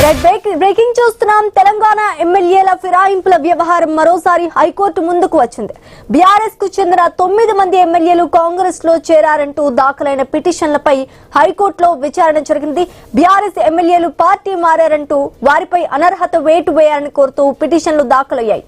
Breaking చూస్తున్నాం. తెలంగాణ ఎమ్మెల్యేల ఫిరాయింపుల వ్యవహారం మరోసారి హైకోర్టు ముందుకు వచ్చింది. బీఆర్ఎస్ కు చెందిన 9 మంది ఎమ్మెల్యేలు కాంగ్రెస్ లో చేరారంటూ దాఖలైన పిటిషన్లపై హైకోర్టులో విచారణ జరిగింది. బీఆర్ఎస్ ఎమ్మెల్యేలు పార్టీ మారారంటూ వారిపై అనర్హత వేటు వేయాలని కోరుతూ పిటిషన్లు దాఖలయ్యాయి.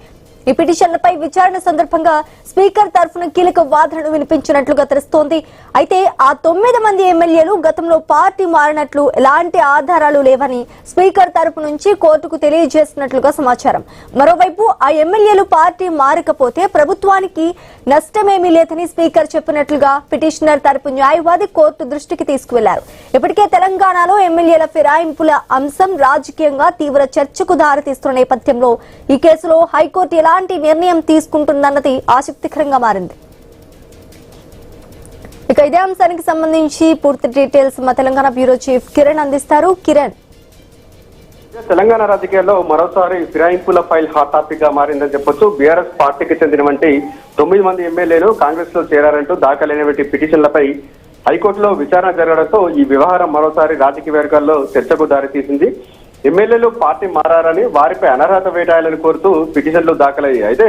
ఈ పిటిషన్లపై విచారణ సందర్భంగా స్పీకర్ తరఫున కీలక వాదనలు వినిపించినట్లుగా తెలుస్తోంది. అయితే ఆ 9 మంది ఎమ్మెల్యేలు గతంలో పార్టీ మారినట్లు ఎలాంటి ఆధారాలు లేవని స్పీకర్ తరఫు నుంచి కోర్టుకు తెలియజేసినట్లుగా సమాచారం. మరోవైపు ఆ ఎమ్మెల్యేలు పార్టీ మారకపోతే ప్రభుత్వానికి నష్టమేమీ లేదని స్పీకర్ చెప్పినట్లుగా పిటిషనర్ తరపు న్యాయవాది కోర్టు దృష్టికి తీసుకువెళ్లారు. ఇప్పటికే తెలంగాణలో ఎమ్మెల్యేల ఫిరాయింపుల అంశం రాజకీయంగా తీవ్ర చర్చకు దారితీస్తున్న నేపథ్యంలో ఈ కేసులో హైకోర్టు ఎలాంటి నిర్ణయం తీసుకుంటుందన్నది ఆసక్తికరంగా మారింది. ఇక ఇదే అంశానికి సంబంధించి పూర్తి డీటెయిల్స్ మా తెలంగాణ బ్యూరో చీఫ్ కిరణ్ అందిస్తారు. కిరణ్, తెలంగాణ రాజకీయాల్లో మరోసారి ఫిరాయింపుల ఫైల్ హాట్ టాపిక్ గా మారిందని చెప్పొచ్చు. బీఆర్ఎస్ పార్టీకి చెందినటువంటి 9 మంది ఎమ్మెల్యేలు కాంగ్రెస్ లో చేరారంటూ దాఖలైనటువంటి పిటిషన్లపై హైకోర్టులో విచారణ జరగడంతో ఈ వ్యవహారం మరోసారి రాజకీయ వర్గాల్లో చర్చకు దారితీసింది. ఎమ్మెల్యేలు పార్టీ మారారని వారిపై అనర్హత వేటాయాలని కోరుతూ పిటిషన్లు దాఖలయ్యాయి. అయితే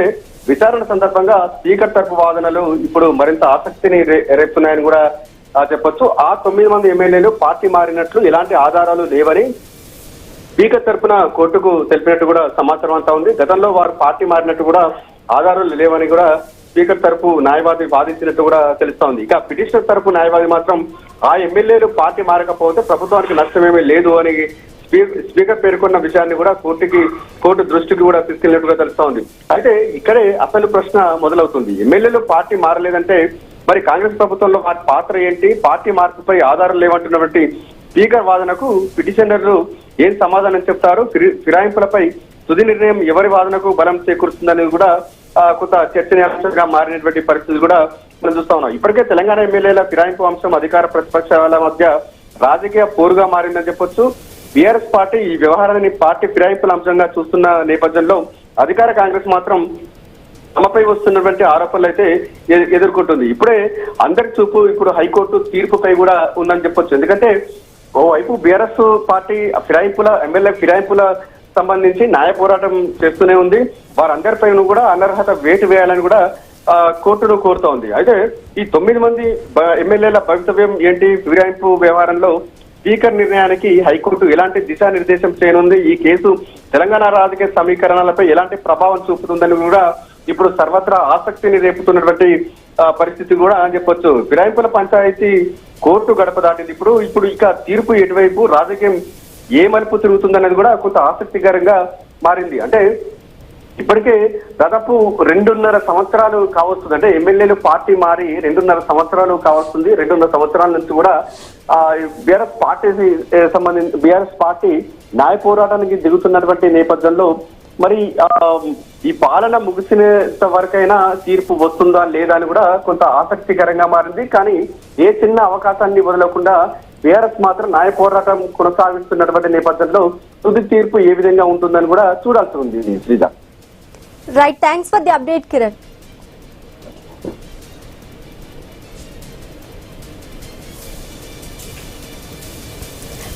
విచారణ సందర్భంగా స్పీకర్ తరపు వాదనలు ఇప్పుడు మరింత ఆసక్తిని రేపుతున్నాయని కూడా చెప్పొచ్చు. ఆ 9 మంది ఎమ్మెల్యేలు పార్టీ మారినట్లు ఎలాంటి ఆధారాలు లేవని స్పీకర్ తరపున కోర్టుకు తెలిపినట్టు కూడా సమాచారం అంతా ఉంది. గతంలో వారు పార్టీ మారినట్టు కూడా ఆధారాలు లేవని కూడా స్పీకర్ తరపు న్యాయవాది వాదించినట్టు కూడా తెలుస్తోంది. ఇక పిటిషనర్ తరపు న్యాయవాది మాత్రం ఆ ఎమ్మెల్యేలు పార్టీ మారకపోతే ప్రభుత్వానికి నష్టమేమీ లేదు అని స్పీకర్ పేర్కొన్న విషయాన్ని కూడా కోర్టు దృష్టికి కూడా తీసుకెళ్లినట్టుగా తెలుస్తోంది. అయితే ఇక్కడే అసలు ప్రశ్న మొదలవుతుంది. ఎమ్మెల్యేలు పార్టీ మారలేదంటే మరి కాంగ్రెస్ ప్రభుత్వంలో వారి పాత్ర ఏంటి? పార్టీ మార్పుపై ఆధారం లేవంటున్నటువంటి స్పీకర్ వాదనకు పిటిషనర్లు ఏం సమాధానం చెప్తారు? ఫిరాయింపులపై తుది నిర్ణయం ఎవరి వాదనకు బలం చేకూరుస్తుందని కూడా కొంత చర్చనీయాంశంగా మారినటువంటి పరిస్థితి కూడా మనం చూస్తా ఉన్నాం. ఇప్పటికే తెలంగాణ ఎమ్మెల్యేల ఫిరాయింపు అంశం అధికార ప్రతిపక్షాల మధ్య రాజకీయ పోరుగా మారిందని చెప్పొచ్చు. బీఆర్ఎస్ పార్టీ ఈ వ్యవహారాన్ని పార్టీ ఫిరాయింపుల అంశంగా చూస్తున్న నేపథ్యంలో అధికార కాంగ్రెస్ మాత్రం తమపై వస్తున్నటువంటి ఆరోపణలు అయితే ఎదుర్కొంటుంది. ఇప్పుడే అందరి చూపు ఇప్పుడు హైకోర్టు తీర్పుపై కూడా ఉందని చెప్పొచ్చు. ఎందుకంటే ఓవైపు బీఆర్ఎస్ పార్టీ ఎమ్మెల్యే ఫిరాయింపుల సంబంధించి న్యాయ పోరాటం చేస్తూనే ఉంది. వారందరిపై కూడా అనర్హత వేటు వేయాలని కూడా కోర్టును కోరుతోంది. అయితే ఈ 9 మంది ఎమ్మెల్యేల భవితవ్యం ఏంటి? ఫిరాయింపు వ్యవహారంలో స్పీకర్ నిర్ణయానికి హైకోర్టు ఎలాంటి దిశానిర్దేశం చేయనుంది? ఈ కేసు తెలంగాణ రాజకీయ సమీకరణలపై ఎలాంటి ప్రభావం చూపుతుందని కూడా ఇప్పుడు సర్వత్రా ఆసక్తిని రేపుతున్నటువంటి పరిస్థితి కూడా అని చెప్పొచ్చు. ఫిరాయింపుల పంచాయతీ కోర్టు గడప దాటింది. ఇప్పుడు ఇక తీర్పు ఎటువైపు, రాజకీయం ఏ మలుపు తిరుగుతుందనేది కూడా కొంత ఆసక్తికరంగా మారింది. అంటే ఇప్పటికే దాదాపు 2.5 సంవత్సరాలు కావస్తుంది. అంటే ఎమ్మెల్యేలు పార్టీ మారి 2.5 సంవత్సరాలు కావస్తుంది. 2.5 సంవత్సరాల నుంచి కూడా బీఆర్ఎస్ పార్టీ న్యాయ పోరాటానికి దిగుతున్నటువంటి నేపథ్యంలో మరి ఈ పాలన ముగిసినంత వరకైనా తీర్పు వస్తుందా లేదా అని కూడా కొంత ఆసక్తికరంగా మారింది. కానీ ఏ చిన్న అవకాశాన్ని వదలకుండా బీఆర్ఎస్ మాత్రం న్యాయ పోరాటం కొనసాగిస్తున్నటువంటి నేపథ్యంలో తుది తీర్పు ఏ విధంగా ఉంటుందని కూడా చూడాల్సి ఉంది. Sreeja, right, thanks for the update Kiran.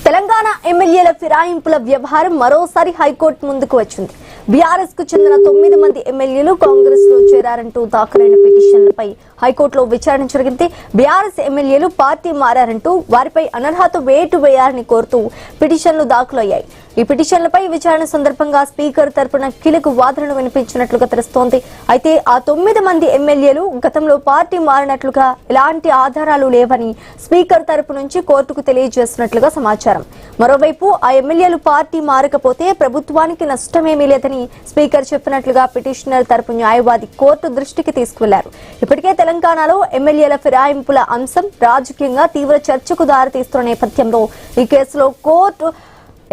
Telangana ఎమ్మెల్యేల ఫిరాయింపుల వ్యవహారం మరోసారి హైకోర్టు ముందుకు వచ్చింది. బీఆర్ఎస్ కు చెందిన 9 మంది ఎమ్మెల్యేలు కాంగ్రెస్ లో చేరారంటూ దాఖలైన పిటిషన్లపై హైకోర్టులో విచారణ జరిగింది. బీఆర్ఎస్ ఎమ్మెల్యేలు పార్టీ మారారంటూ వారిపై అనర్హత వేటు వేయాలని కోరుతూ పిటిషన్లు దాఖలయ్యాయి. ఈ పిటిషన్లపై విచారణ సందర్భంగా స్పీకర్ తరపున కీలక వాదనలు వినిపించినట్లుగా తెలుస్తోంది. అయితే ఆ 9 మంది ఎమ్మెల్యేలు గతంలో పార్టీ మారినట్లుగా ఎలాంటి ఆధారాలు లేవని స్పీకర్ తరపు నుంచి కోర్టుకు తెలియజేసినట్లుగా సమాచారం. మరోవైపు ఆ ఎమ్మెల్యేలు పార్టీ మారకపోతే ప్రభుత్వానికి నష్టమేమీ లేదని స్పీకర్ చెప్పినట్లుగా పిటిషనర్ తరపు న్యాయవాది కోర్టు దృష్టికి తీసుకువెళ్లారు. ఇప్పటికే తెలంగాణలో ఎమ్మెల్యేల ఫిరాయింపుల అంశం రాజకీయంగా తీవ్ర చర్చకు దారితీస్తున్న నేపథ్యంలో ఈ కేసులో కోర్టు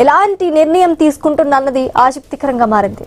ఎలాంటి నిర్ణయం తీసుకుంటుందన్నది ఆసక్తికరంగా మారింది.